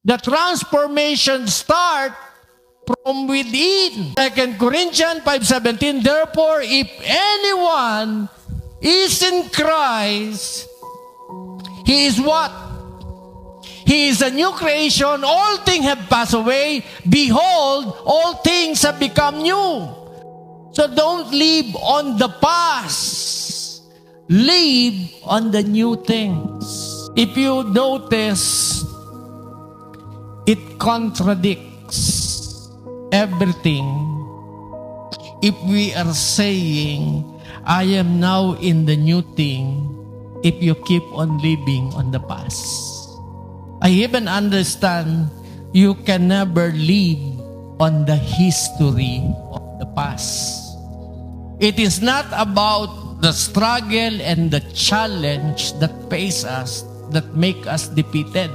The transformation start from within. 2 Corinthians 5:17, therefore, if anyone is in Christ, he is what? He is a new creation. All things have passed away. Behold, all things have become new. So don't live on the past. Live on the new things. If you notice, it contradicts everything. If we are saying, I am now in the new thing, if you keep on living on the past. I even understand you can never live on the history of the past. It is not about the struggle and the challenge that face us, that make us defeated,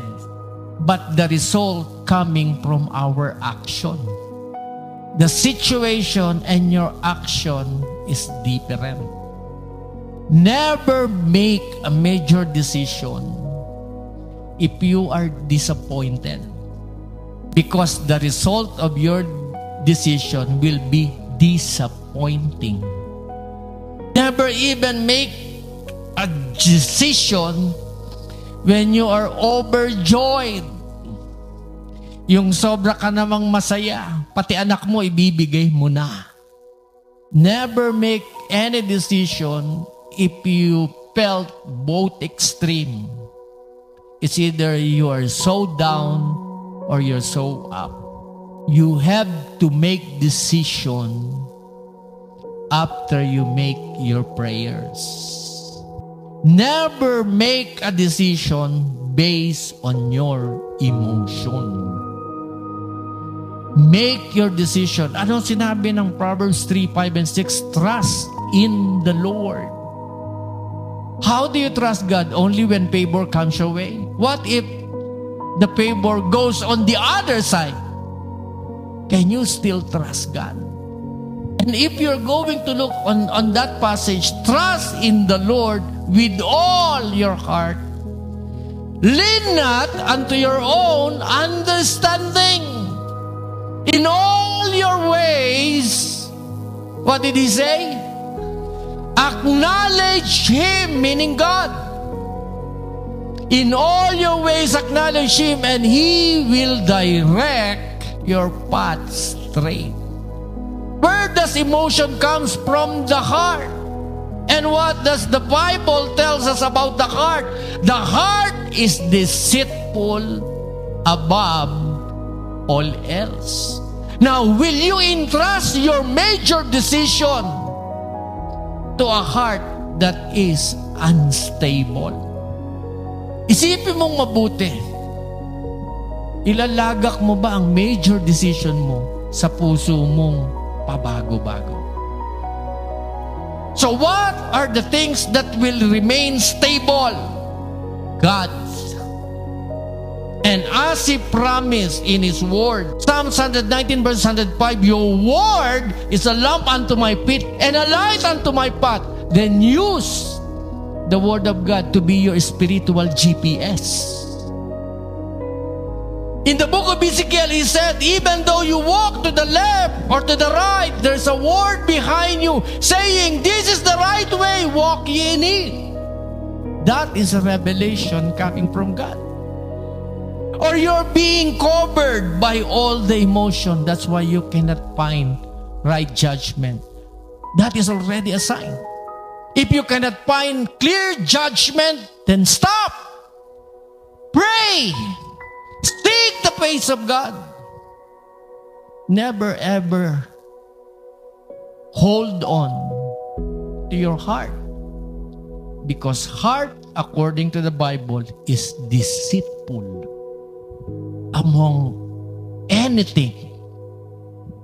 but the result coming from our action. The situation and your action is different. Never make a major decision if you are disappointed, because the result of your decision will be disappointing. Never even make a decision when you are overjoyed. Yung sobra ka namang masaya, pati anak mo ibibigay mo na. Never make any decision if you felt both extreme. It's either you are so down or you're so up. You have to make decision after you make your prayers. Never make a decision based on your emotion. Make your decision. Ano sinabi ng Proverbs 3, 5, and 6? Trust in the Lord. How do you trust God? Only when favor comes your way. What if the favor goes on the other side? Can you still trust God? And if you're going to look on that passage, trust in the Lord with all your heart. Lean not unto your own understanding. In all your ways, what did he say? Acknowledge Him, meaning God. In all your ways, acknowledge Him, and He will direct your path straight. Where does emotion comes from? The heart. And what does the Bible tells us about the heart? The heart is deceitful above all else. Now, will you entrust your major decision to a heart that is unstable? Isipin mong mabuti. Ilalagak mo ba ang major decision mo sa puso mong pabago-bago? So what are the things that will remain stable? God. And as He promised in His Word, Psalm 119 verse 105, your Word is a lamp unto my feet and a light unto my path. Then use the Word of God to be your spiritual GPS. In the book of Ezekiel, He said, even though you walk to the left or to the right, there's a word behind you saying, this is the right way, walk ye in it. That is a revelation coming from God. Or you're being covered by all the emotion. That's why you cannot find right judgment. That is already a sign. If you cannot find clear judgment, then stop. Pray. Seek the face of God. Never ever hold on to your heart. Because heart, according to the Bible, is deceitful among anything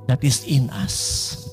that is in us.